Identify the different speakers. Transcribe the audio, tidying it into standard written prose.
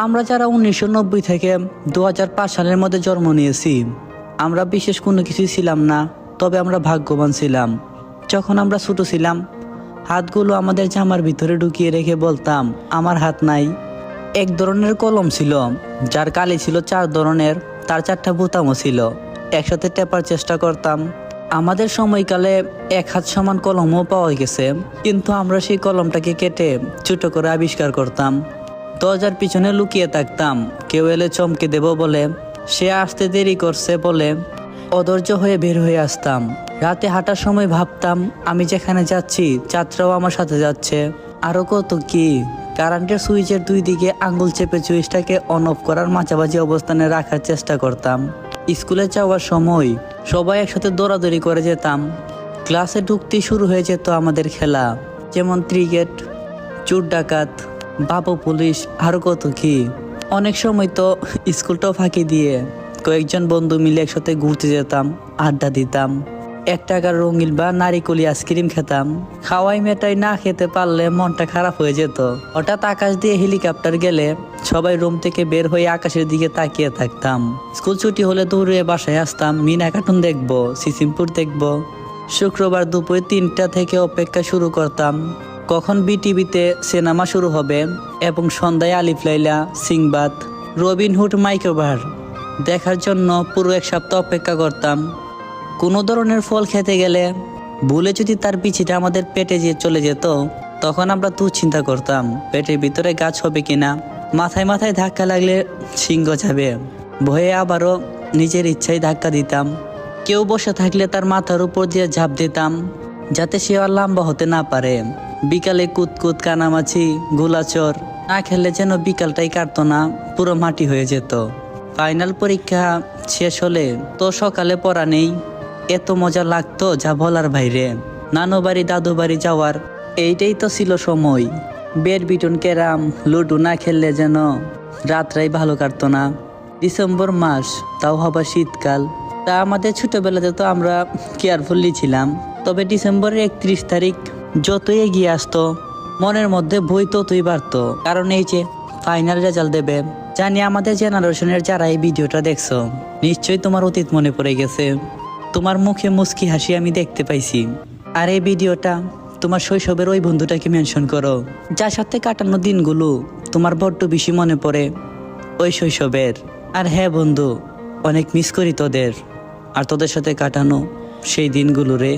Speaker 1: আমরা যারা 1990 থেকে 2005 সালের মধ্যে জন্ম নিয়েছি, আমরা বিশেষ কোনো কিছুই ছিলাম না, তবে আমরা ভাগ্যবান ছিলাম। যখন আমরা ছোট ছিলাম, হাতগুলো আমাদের জামার ভিতরে ঢুকিয়ে রেখে বলতাম আমার হাত নাই। এক ধরনের কলম ছিল যার কালি ছিল 4 ধরনের, তার 4টা বোতামও ছিল, একসাথে টেপার চেষ্টা করতাম। আমাদের সময়কালে এক হাত সমান কলমও পাওয়া গেছে, কিন্তু আমরা সেই কলমটাকে কেটে ছোট করে আবিষ্কার করতাম। দরজার পিছনে লুকিয়ে থাকতাম, কেউ এলে চমকে দেব বলে, সে আসতে দেরি করছে বলে অধৈর্য হয়ে বের হয়ে আসতাম। রাতে হাঁটার সময় ভাবতাম আমি যেখানে যাচ্ছি চাঁদরাও আমার সাথে যাচ্ছে। আরও কত কি, কারেন্টের সুইচের 2 দিকে আঙ্গুল চেপে সুইচটাকে অন অফ করার মাঝামাঝি অবস্থানে রাখার চেষ্টা করতাম। স্কুলে যাওয়ার সময় সবাই একসাথে দৌড়াদৌড়ি করে যেতাম। ক্লাসে ঢুকতেই শুরু হয়ে যেত আমাদের খেলা, যেমন ক্রিকেট, চোর ডাকাত, বাবু পুলিশ, আরও কত কি। অনেক সময় তো স্কুলটাও ফাঁকি দিয়ে কয়েকজন বন্ধু মিলে একসাথে ঘুরতে যেতাম, আড্ডা দিতাম। 1 টাকার রঙিন বা নারিকলি আইসক্রিম খেতাম। খাওয়াই মেটাই না খেতে পারলে মনটা খারাপ হয়ে যেত। হঠাৎ আকাশ দিয়ে হেলিকপ্টার গেলে সবাই রুম থেকে বের হয়ে আকাশের দিকে তাকিয়ে থাকতাম। স্কুল ছুটি হলে দৌড়ে বাসায় আসতাম, মিনা কার্টুন দেখবো, সিসিমপুর দেখবো। শুক্রবার দুপুরে 3টা থেকে অপেক্ষা শুরু করতাম কখন বিটিভিতে সিনেমা শুরু হবে, এবং সন্ধ্যায় আলিফ লাইলা, সিংবাদ, রবিনহুড মাইক্রোবার দেখার জন্য পুরো 1 সপ্তাহ অপেক্ষা করতাম। কোনো ধরনের ফল খেতে গেলে ভুলে যদি তার বিচিটা আমাদের পেটে চলে যেত, তখন আমরা চিন্তা করতাম পেটের ভিতরে গাছ হবে কিনা। মাথায় মাথায় ধাক্কা লাগলে সিংহ যাবে, ভয়ে আবারও নিজের ইচ্ছায় ধাক্কা দিতাম। কেউ বসে থাকলে তার মাথার উপর দিয়ে ঝাঁপ দিতাম যাতে সে আর লম্বা হতে না পারে। বিকালে কুতকুত, কানামাছি, গোলাচর না খেললে যেন বিকালটাই কাটতো না, পুরো মাটি হয়ে যেত। ফাইনাল পরীক্ষা শেষ হলে তো সকালে পড়া নেই, এত মজা লাগতো যা বলার বাইরে। নানু বাড়ি, দাদু বাড়ি যাওয়ার এইটাই তো ছিল সময়। ব্যাডমিন্টন, ক্যারাম, লুডো না খেললে যেন রাতটাই ভালো কাটতো না। ডিসেম্বর মাস, তাও হবার শীতকাল। তা আমাদের ছোটবেলাতে তো আমরা কেয়ারফুলি ছিলাম, তবে ডিসেম্বরের 31 তারিখ যতই এগিয়ে আসতো মনের মধ্যে ভয় ততই বাড়তো, কারণ এই যে ফাইনাল রেজাল্ট দেবে। জানি আমাদের জেনারেশনের যারা এই ভিডিওটা দেখছো, নিশ্চয়ই তোমার অতীত মনে পড়ে গেছে, তোমার মুখে মুস্কি হাসি আমি দেখতে পাইছি। আর এই ভিডিওটা তোমার শৈশবের ওই বন্ধুটাকে মেনশন করো যার সাথে কাটানো দিনগুলো তোমার বড্ড বেশি মনে পড়ে, ওই শৈশবের। আর হ্যাঁ বন্ধু, অনেক মিস করি তোদের আর তোদের সাথে কাটানো সেই দিনগুলো রে।